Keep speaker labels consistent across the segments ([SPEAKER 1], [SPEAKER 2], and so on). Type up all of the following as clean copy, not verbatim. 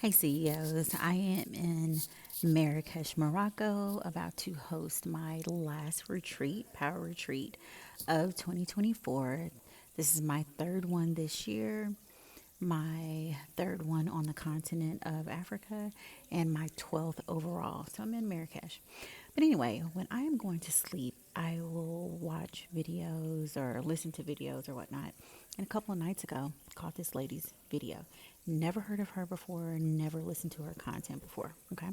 [SPEAKER 1] Hey CEOs, I am in Marrakesh, Morocco, about to host my last retreat, power retreat of 2024. This is my third one this year, my third one on the continent of Africa, and my 12th overall. So I'm in Marrakesh. But anyway, when I am going to sleep, I will watch videos or listen to videos or whatnot. And a couple of nights ago, caught this lady's video. Never heard of her before, never listened to her content before. Okay.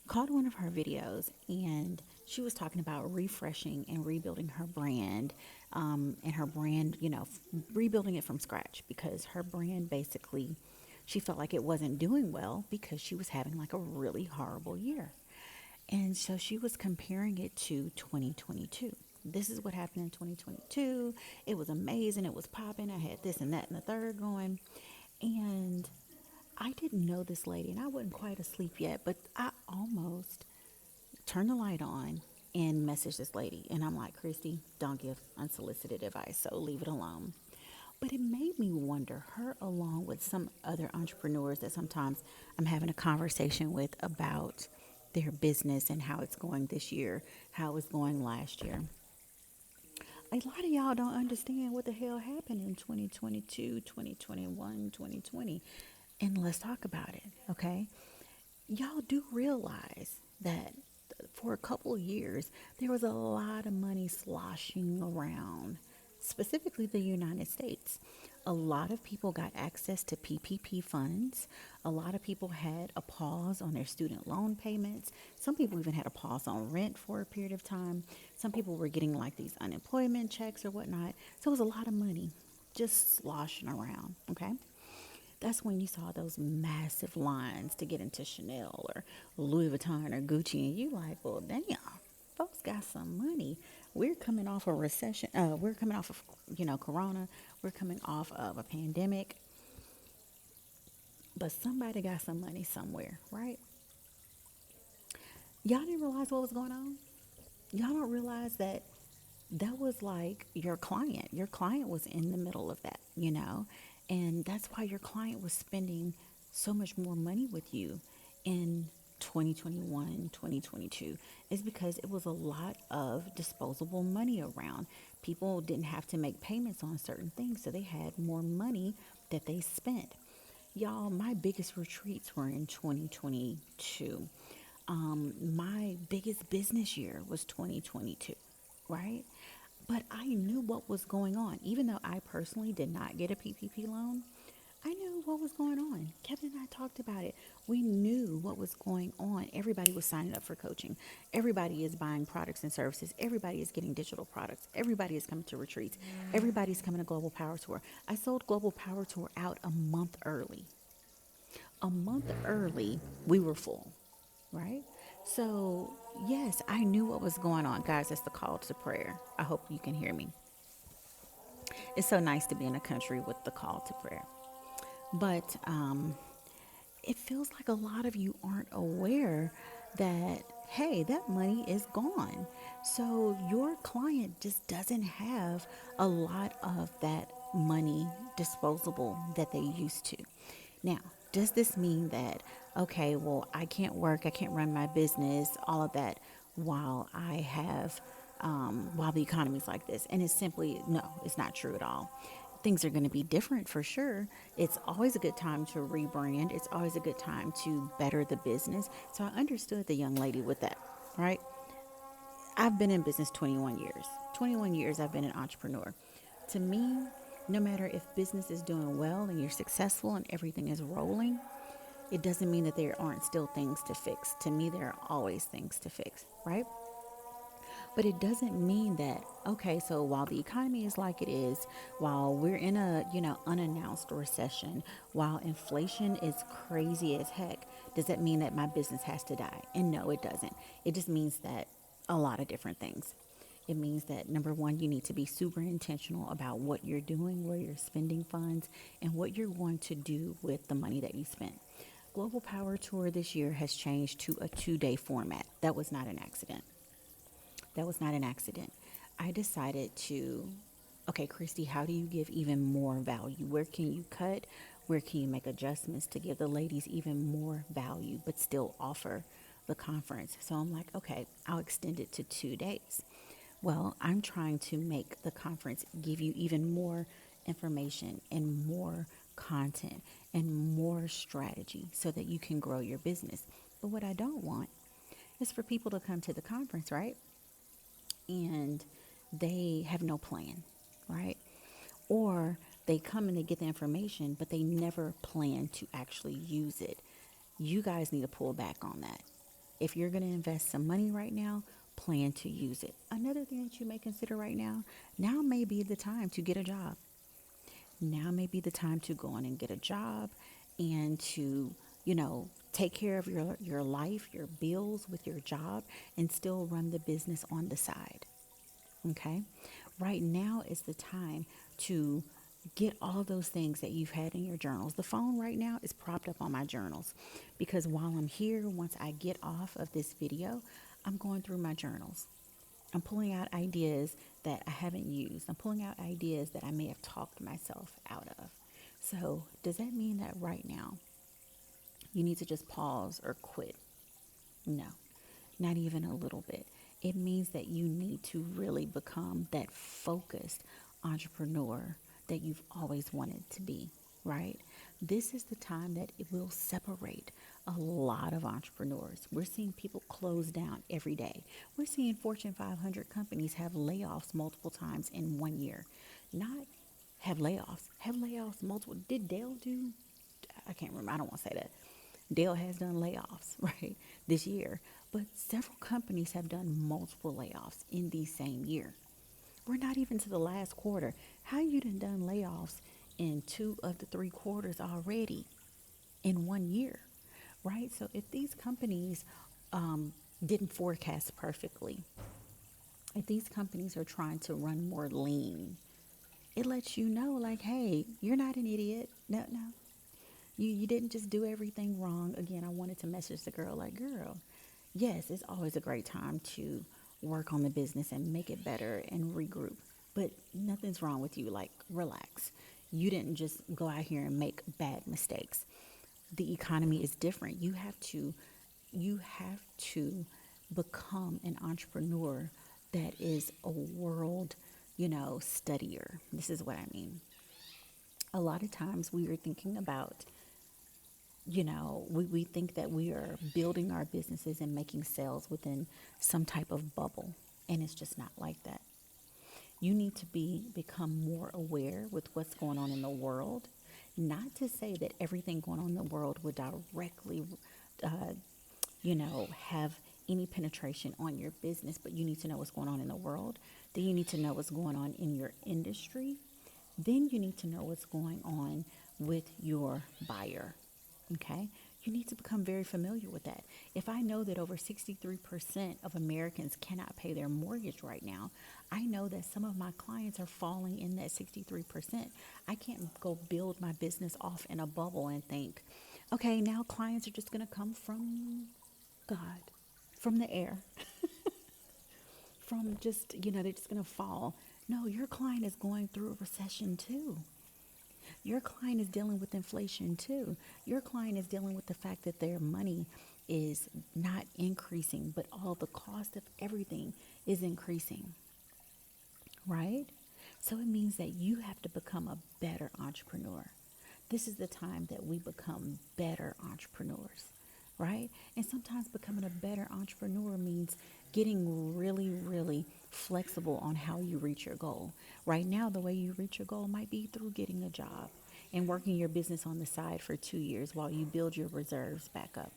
[SPEAKER 1] Caught one of her videos and she was talking about refreshing and rebuilding her brand, and her brand, rebuilding it from scratch because her brand basically, she felt like it wasn't doing well because she was having like a really horrible year. And so she was comparing it to 2022. This is what happened in 2022. It was amazing. It was popping. I had this and that and the third going. And I didn't know this lady and I wasn't quite asleep yet, but I almost turned the light on and messaged this lady. And I'm like, Christy, don't give unsolicited advice, so leave it alone. But it made me wonder, her along with some other entrepreneurs that sometimes I'm having a conversation with about their business and how it's going this year, how it's going last year. A lot of y'all don't understand what the hell happened in 2022, 2021, 2020. And let's talk about it, okay? Y'all do realize that for a couple of years, there was a lot of money sloshing around, specifically the United States. A lot of people got access to PPP funds. A lot of people had a pause on their student loan payments. Some people even had a pause on rent for a period of time. Some people were getting like these unemployment checks or whatnot. So it was a lot of money just sloshing around, okay? That's when you saw those massive lines to get into Chanel or Louis Vuitton or Gucci, and you like, well, damn, folks got some money. We're coming off a recession. We're coming off of Corona. We're coming off of a pandemic, but somebody got some money somewhere, right? Y'all didn't realize what was going on. Y'all don't realize that that was like your client. Your client was in the middle of that. And that's why your client was spending so much more money with you in 2021, 2022, is because it was a lot of disposable money around. People didn't have to make payments on certain things, so they had more money that they spent. Y'all, my biggest retreats were in 2022. My biggest business year was 2022, right? But I knew what was going on. Even though I personally did not get a PPP loan, I knew what was going on. Kevin and I talked about it. We knew what was going on. Everybody was signing up for coaching. Everybody is buying products and services. Everybody is getting digital products. Everybody is coming to retreats. Everybody's coming to Global Power Tour. I sold Global Power Tour out a month early. A month early, we were full, right? So, yes, I knew what was going on. Guys, that's the call to prayer. I hope you can hear me. It's so nice to be in a country with the call to prayer. But it feels like a lot of you aren't aware that, hey, that money is gone. So your client just doesn't have a lot of that money disposable that they used to. Now, does this mean that, okay, well, I can't work, I can't run my business, all of that while I have, while the economy's like this? And it's simply, no, it's not true at all. Things are going to be different for sure. It's always a good time to rebrand. It's always a good time to better the business. So I understood the young lady with that, right? I've been in business 21 years. 21 years I've been an entrepreneur. To me, no matter if business is doing well and you're successful and everything is rolling, it doesn't mean that there aren't still things to fix. To me, there are always things to fix, right? But it doesn't mean that, okay, so while the economy is like it is, while we're in a, unannounced recession, while inflation is crazy as heck, does that mean that my business has to die? And no, it doesn't. It just means that a lot of different things. It means that number one, you need to be super intentional about what you're doing, where you're spending funds, and what you're going to do with the money that you spent. Global Power Tour this year has changed to a 2 day format. That was not an accident. That was not an accident. I decided to, okay, Christy, how do you give even more value? Where can you cut? Where can you make adjustments to give the ladies even more value, but still offer the conference? So I'm like, okay, I'll extend it to 2 days. Well, I'm trying to make the conference give you even more information and more content and more strategy so that you can grow your business. But what I don't want is for people to come to the conference, right? And they have no plan, right? Or they come and they get the information, but they never plan to actually use it. You guys need to pull back on that. If you're going to invest some money right now, plan to use it. Another thing that you may consider right now may be the time to get a job. Now may be the time to go on and get a job and to, take care of your life, your bills with your job, and still run the business on the side. Okay. Right now is the time to get all those things that you've had in your journals. The phone right now is propped up on my journals because while I'm here, once I get off of this video, I'm going through my journals. I'm pulling out ideas that I haven't used. I'm pulling out ideas that I may have talked myself out of. So, does that mean that right now you need to just pause or quit? No, not even a little bit. It means that you need to really become that focused entrepreneur that you've always wanted to be, right? This is the time that it will separate a lot of entrepreneurs. We're seeing people close down every day. We're seeing Fortune 500 companies have layoffs multiple times in 1 year. Not have layoffs multiple. Did Dell do? I can't remember. I don't want to say that. Dell has done layoffs, right, this year. But several companies have done multiple layoffs in the same year. We're not even to the last quarter. How you done layoffs in 2 of the 3 quarters already in 1 year, right? So if these companies didn't forecast perfectly, if these companies are trying to run more lean, it lets you know, like, hey, you're not an idiot. No, no, you didn't just do everything wrong. Again, I wanted to message the girl, like, girl, yes, it's always a great time to work on the business and make it better and regroup. But nothing's wrong with you. Like, relax. You didn't just go out here and make bad mistakes. The economy is different. You have to become an entrepreneur that is a world, studier. This is what I mean. A lot of times we are thinking about, we think that we are building our businesses and making sales within some type of bubble, and it's just not like that. You need to become more aware with what's going on in the world. Not to say that everything going on in the world would directly, uh, have any penetration on your business, but you need to know what's going on in the world. Then you need to know what's going on in your industry. Then you need to know what's going on with your buyer. Okay? You need to become very familiar with that. If I know that over 63% of Americans cannot pay their mortgage right now, I know that some of my clients are falling in that 63%. I can't go build my business off in a bubble and think, okay, now clients are just going to come from God, from the air, from just, they're just going to fall. No, your client is going through a recession too. Your client is dealing with inflation too. Your client is dealing with the fact that their money is not increasing, but all the cost of everything is increasing, right? So it means that you have to become a better entrepreneur. This is the time that we become better entrepreneurs, right? And sometimes becoming a better entrepreneur means getting really, really flexible on how you reach your goal. Right now, the way you reach your goal might be through getting a job and working your business on the side for 2 years while you build your reserves back up,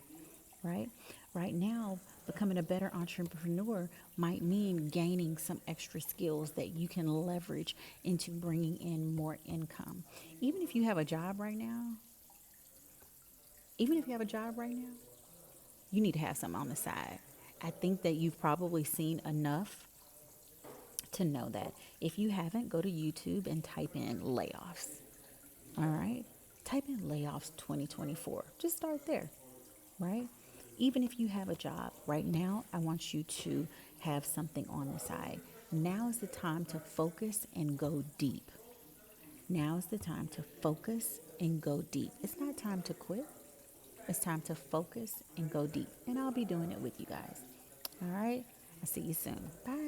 [SPEAKER 1] right? Right now, becoming a better entrepreneur might mean gaining some extra skills that you can leverage into bringing in more income. Even if you have a job right now, even if you have a job right now, you need to have something on the side. I think that you've probably seen enough to know that. If you haven't, go to YouTube and type in layoffs. All right? Type in layoffs 2024. Just start there, right? Even if you have a job right now, I want you to have something on the side. Now is the time to focus and go deep. Now is the time to focus and go deep. It's not time to quit. It's time to focus and go deep. And I'll be doing it with you guys. All right. I'll see you soon. Bye.